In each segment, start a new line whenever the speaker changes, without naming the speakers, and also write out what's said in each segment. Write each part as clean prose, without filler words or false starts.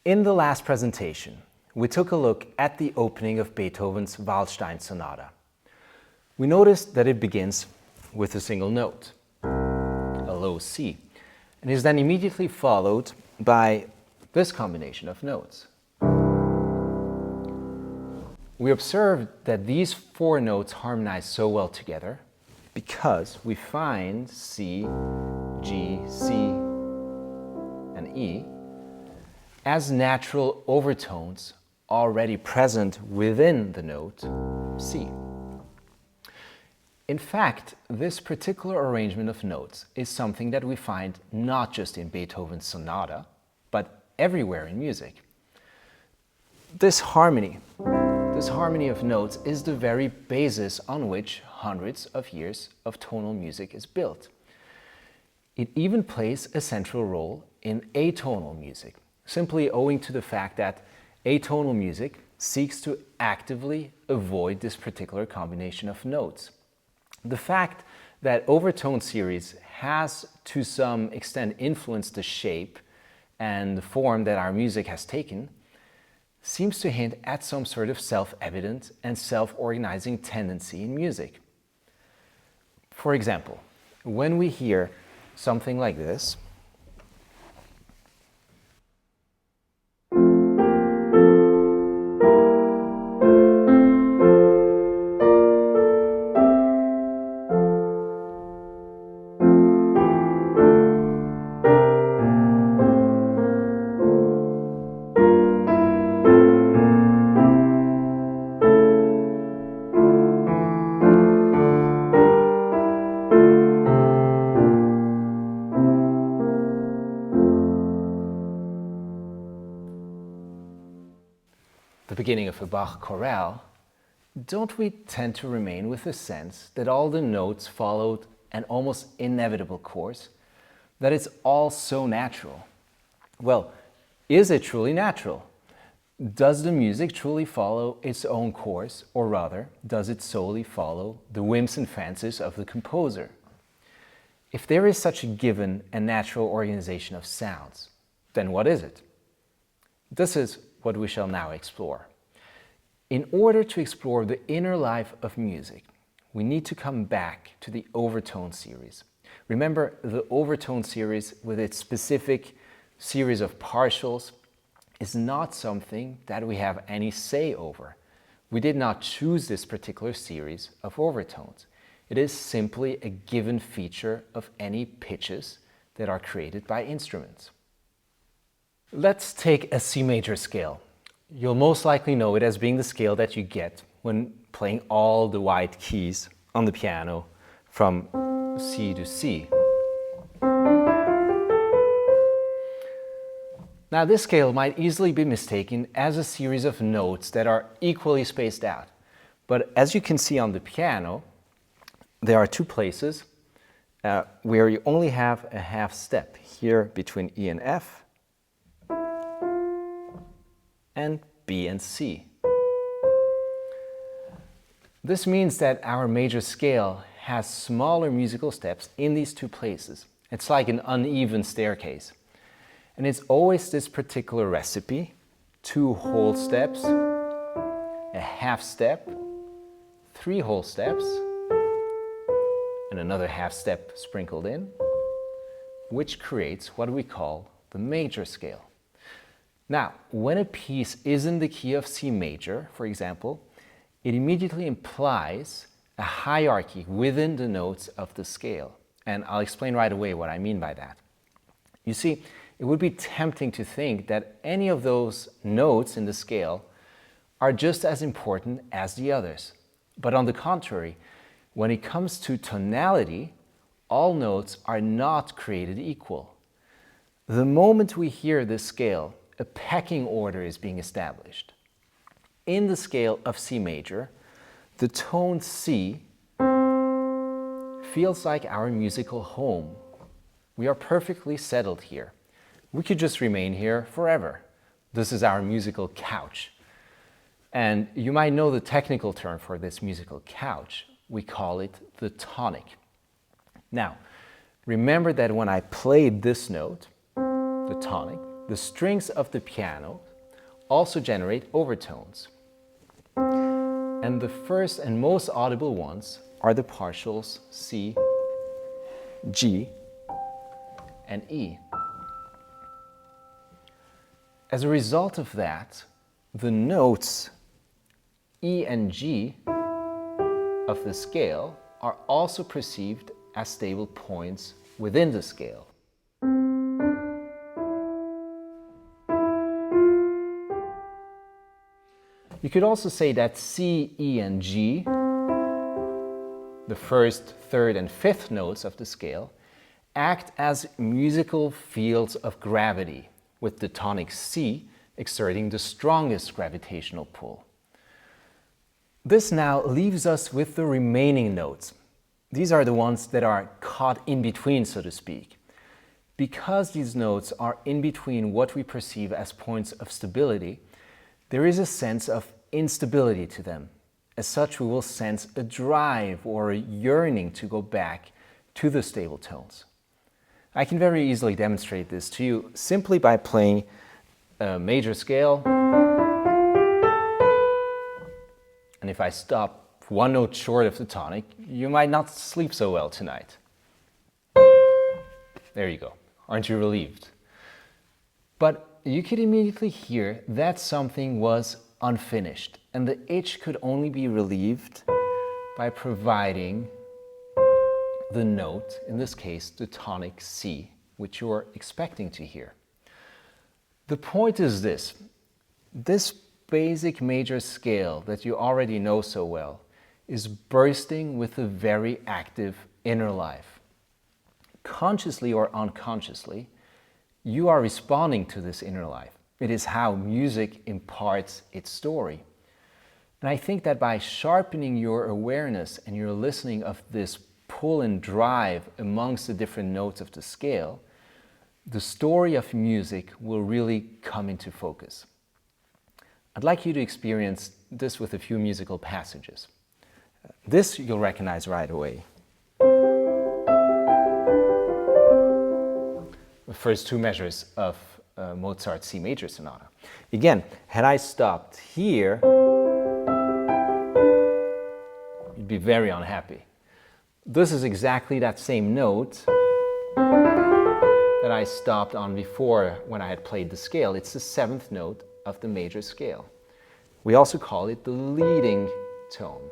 In the last presentation, we took a look at the opening of Beethoven's Waldstein Sonata. We noticed that it begins with a single note, a low C, and is then immediately followed by this combination of notes. We observed that these four notes harmonize so well together because we find C, G, C, and E as natural overtones already present within the note C. In fact, this particular arrangement of notes is something that we find not just in Beethoven's sonata, but everywhere in music. This harmony of notes is the very basis on which hundreds of years of tonal music is built. It even plays a central role in atonal music, simply owing to the fact that atonal music seeks to actively avoid this particular combination of notes. The fact that overtone series has to some extent influenced the shape and the form that our music has taken seems to hint at some sort of self-evident and self-organizing tendency in music. For example, when we hear something like this, the beginning of a Bach chorale, don't we tend to remain with the sense that all the notes followed an almost inevitable course, that it's all so natural? Well, is it truly natural? Does the music truly follow its own course, or rather, does it solely follow the whims and fancies of the composer? If there is such a given and natural organization of sounds, then what is it? This is what we shall now explore. In order to explore the inner life of music, we need to come back to the overtone series. Remember, the overtone series with its specific series of partials is not something that we have any say over. We did not choose this particular series of overtones. It is simply a given feature of any pitches that are created by instruments. Let's take a C major scale. You'll most likely know it as being the scale that you get when playing all the wide keys on the piano from C to C. Now, this scale might easily be mistaken as a series of notes that are equally spaced out. But as you can see on the piano, there are two places where you only have a half step here between E and F, and B and C. This means that our major scale has smaller musical steps in these two places. It's like an uneven staircase. And it's always this particular recipe: two whole steps, a half step, three whole steps, and another half step sprinkled in, which creates what we call the major scale. Now, when a piece is in the key of C major, for example, it immediately implies a hierarchy within the notes of the scale. And I'll explain right away what I mean by that. You see, it would be tempting to think that any of those notes in the scale are just as important as the others. But on the contrary, when it comes to tonality, all notes are not created equal. The moment we hear this scale, a pecking order is being established. In the scale of C major, the tone C feels like our musical home. We are perfectly settled here. We could just remain here forever. This is our musical couch. And you might know the technical term for this musical couch. We call it the tonic. Now, remember that when I played this note, the tonic, the strings of the piano also generate overtones. And the first and most audible ones are the partials C, G, and E. As a result of that, the notes E and G of the scale are also perceived as stable points within the scale. You could also say that C, E, and G, the first, third, and fifth notes of the scale, act as musical fields of gravity, with the tonic C exerting the strongest gravitational pull. This now leaves us with the remaining notes. These are the ones that are caught in between, so to speak. Because these notes are in between what we perceive as points of stability, there is a sense of instability to them. As such, we will sense a drive or a yearning to go back to the stable tones. I can very easily demonstrate this to you simply by playing a major scale. And if I stop one note short of the tonic, you might not sleep so well tonight. There you go. Aren't you relieved? But you could immediately hear that something was unfinished, and the itch could only be relieved by providing the note, in this case the tonic C, which you're expecting to hear. The point is this basic major scale that you already know so well is bursting with a very active inner life. Consciously or unconsciously, you are responding to this inner life. It is how music imparts its story. And I think that by sharpening your awareness and your listening of this pull and drive amongst the different notes of the scale, the story of music will really come into focus. I'd like you to experience this with a few musical passages. This you'll recognize right away. The first two measures of Mozart's C major sonata. Again, had I stopped here, you'd be very unhappy. This is exactly that same note that I stopped on before when I had played the scale. It's the seventh note of the major scale. We also call it the leading tone.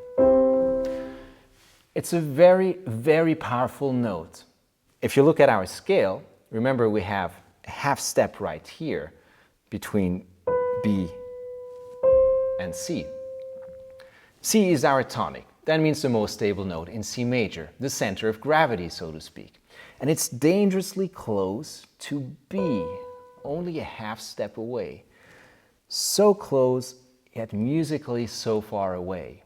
It's a very, very powerful note. If you look at our scale, remember we have a half step right here between B and C. C is our tonic. That means the most stable note in C major, the center of gravity, so to speak. And it's dangerously close to B, only a half step away. So close, yet musically so far away.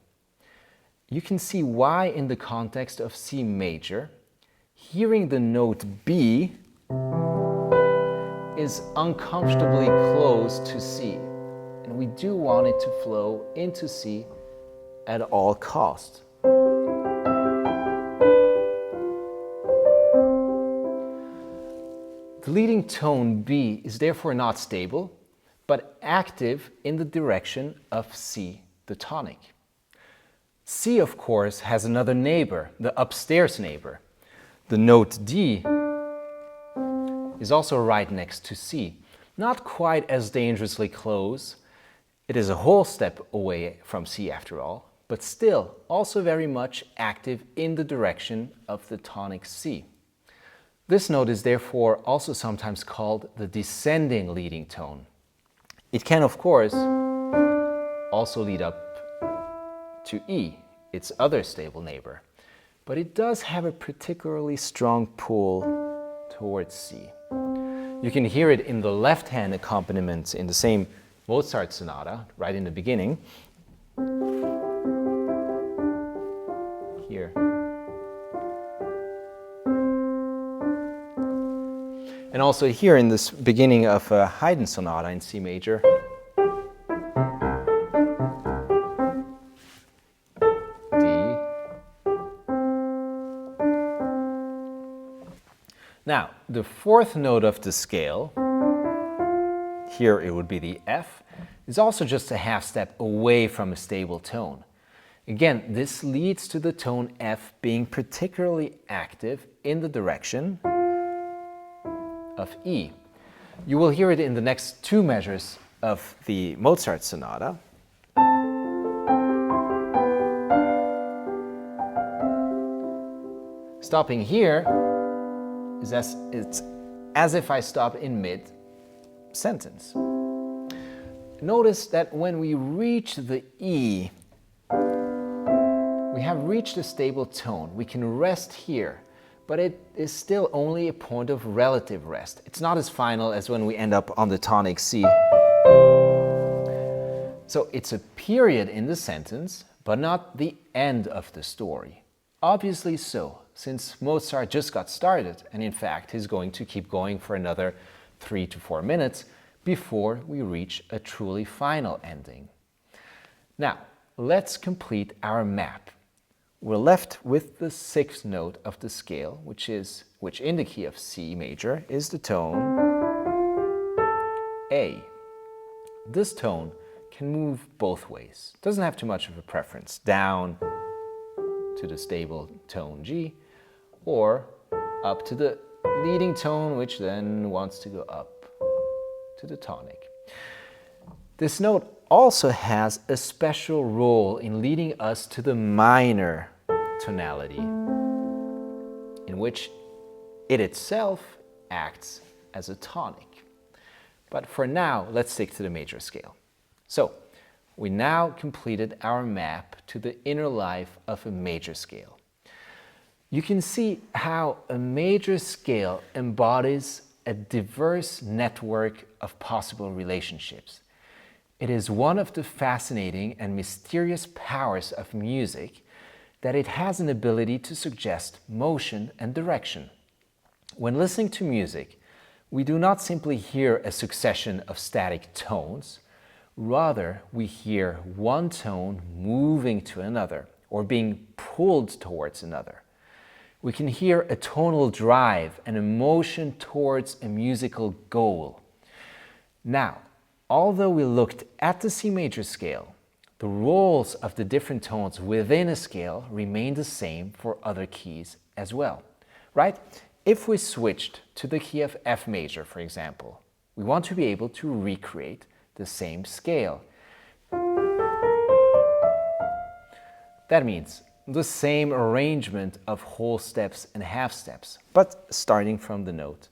You can see why in the context of C major, hearing the note B is uncomfortably close to C. And we do want it to flow into C at all costs. The leading tone B is therefore not stable, but active in the direction of C, the tonic. C, of course, has another neighbor, the upstairs neighbor. The note D is also right next to C. Not quite as dangerously close. It is a whole step away from C after all, but still also very much active in the direction of the tonic C. This note is therefore also sometimes called the descending leading tone. It can, of course, also lead up to E, its other stable neighbor, but it does have a particularly strong pull towards C. You can hear it in the left-hand accompaniment in the same Mozart sonata, right in the beginning. Here. And also here in this beginning of a Haydn sonata in C major. D. Now, the fourth note of the scale here it would be the F, is also just a half step away from a stable tone. Again, this leads to the tone F being particularly active in the direction of E. You will hear it in the next two measures of the Mozart sonata. Stopping here is it's as if I stop in mid-sentence. Notice that when we reach the E, we have reached a stable tone. We can rest here, but it is still only a point of relative rest. It's not as final as when we end up on the tonic C. So it's a period in the sentence, but not the end of the story. Obviously so, since Mozart just got started, and in fact he's going to keep going for another 3 to 4 minutes before we reach a truly final ending. Now, let's complete our map. We're left with the 6th note of the scale, which in the key of C major is the tone A. This tone can move both ways. Doesn't have too much of a preference. Down to the stable tone G, or up to the leading tone, which then wants to go up to the tonic. This note also has a special role in leading us to the minor tonality, in which it itself acts as a tonic. But for now, let's stick to the major scale. So, we now completed our map to the inner life of a major scale. You can see how a major scale embodies a diverse network of possible relationships. It is one of the fascinating and mysterious powers of music that it has an ability to suggest motion and direction. When listening to music, we do not simply hear a succession of static tones. Rather, we hear one tone moving to another or being pulled towards another. We can hear a tonal drive and a motion towards a musical goal. Now, although we looked at the C major scale, the roles of the different tones within a scale remain the same for other keys as well, right? If we switched to the key of F major, for example, we want to be able to recreate the same scale. That means the same arrangement of whole steps and half steps, but starting from the note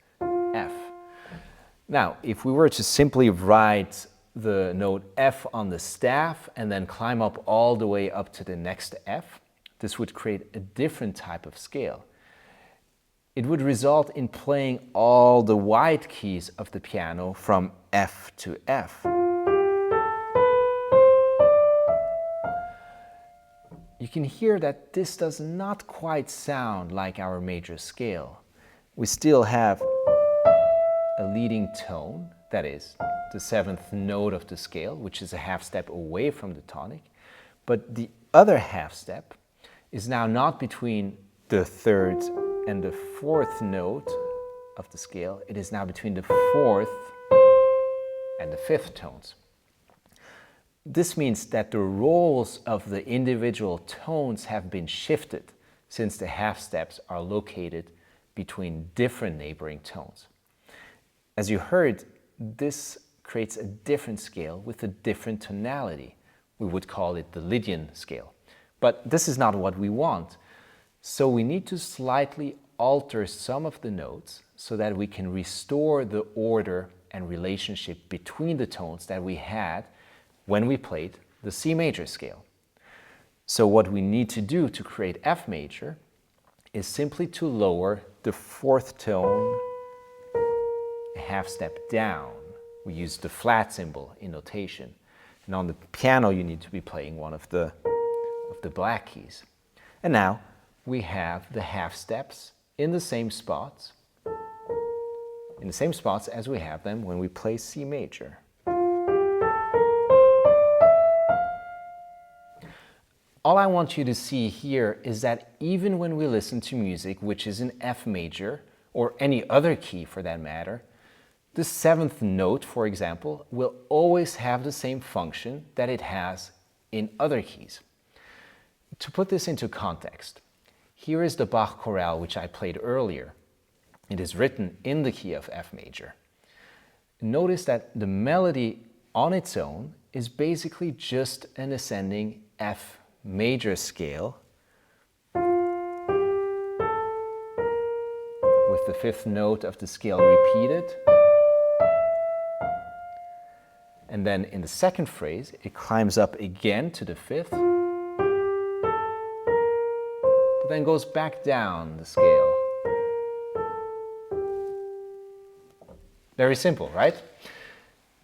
F. Now, if we were to simply write the note F on the staff and then climb up all the way up to the next F, this would create a different type of scale. It would result in playing all the wide keys of the piano from F to F. You can hear that this does not quite sound like our major scale. We still have a leading tone, that is, the 7th note of the scale, which is a half step away from the tonic, but the other half step is now not between the 3rd and the 4th note of the scale, it is now between the 4th and the 5th tones. This means that the roles of the individual tones have been shifted since the half steps are located between different neighboring tones. As you heard, this creates a different scale with a different tonality. We would call it the Lydian scale. But this is not what we want. So we need to slightly alter some of the notes so that we can restore the order and relationship between the tones that we had when we played the C major scale. So what we need to do to create F major is simply to lower the 4th tone a half step down. We use the flat symbol in notation. And on the piano you need to be playing one of the black keys. And now we have the half steps in the same spots as we have them when we play C major. All I want you to see here is that even when we listen to music which is in F major, or any other key for that matter, The seventh note, for example, will always have the same function that it has in other keys. To put this into context, here is the Bach chorale which I played earlier. It is written in the key of F major. Notice that the melody on its own is basically just an ascending F major scale with the fifth note of the scale repeated. And then in the second phrase, it climbs up again to the fifth, but then goes back down the scale. Very simple, right?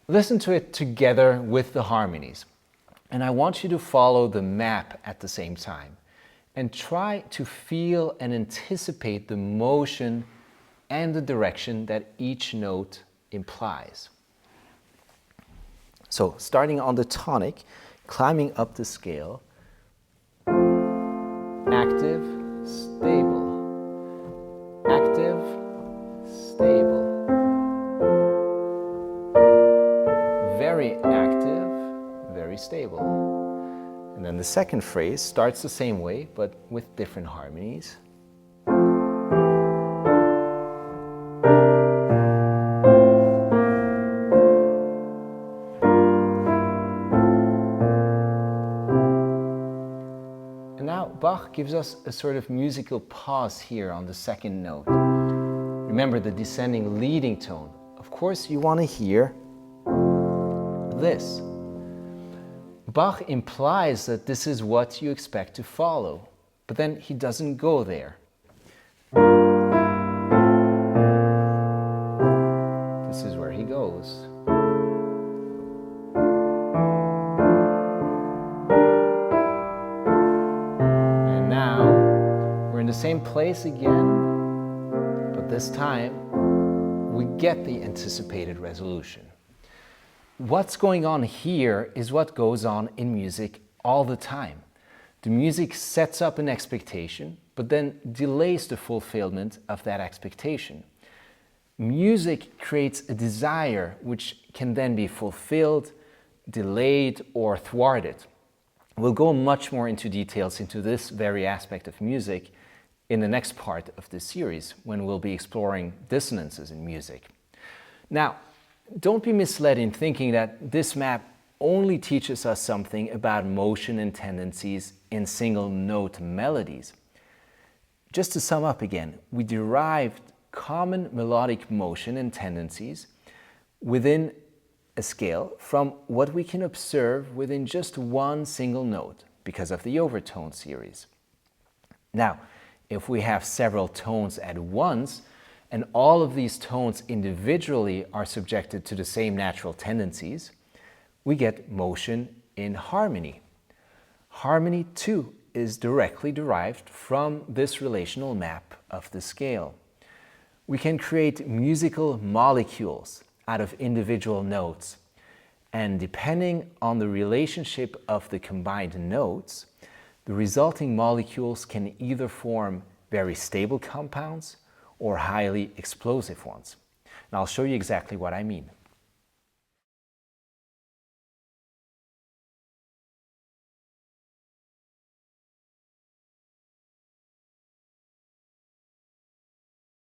Listen to it together with the harmonies. And I want you to follow the map at the same time and try to feel and anticipate the motion and the direction that each note implies. So starting on the tonic, climbing up the scale, active, stable, active, stable, very active, very stable. And then the second phrase starts the same way, but with different harmonies. And now Bach gives us a sort of musical pause here on the second note. Remember the descending leading tone. Of course, you want to hear this. Bach implies that this is what you expect to follow, but then he doesn't go there. This is where he goes. And now we're in the same place again, but this time we get the anticipated resolution. What's going on here is what goes on in music all the time. The music sets up an expectation, but then delays the fulfillment of that expectation. Music creates a desire which can then be fulfilled, delayed, or thwarted. We'll go much more into details into this very aspect of music in the next part of this series, when we'll be exploring dissonances in music. Now, don't be misled in thinking that this map only teaches us something about motion and tendencies in single note melodies. Just to sum up again, we derived common melodic motion and tendencies within a scale from what we can observe within just one single note because of the overtone series. Now, if we have several tones at once, and all of these tones individually are subjected to the same natural tendencies, we get motion in harmony. Harmony, too, is directly derived from this relational map of the scale. We can create musical molecules out of individual notes, and depending on the relationship of the combined notes, the resulting molecules can either form very stable compounds or highly explosive ones. And I'll show you exactly what I mean.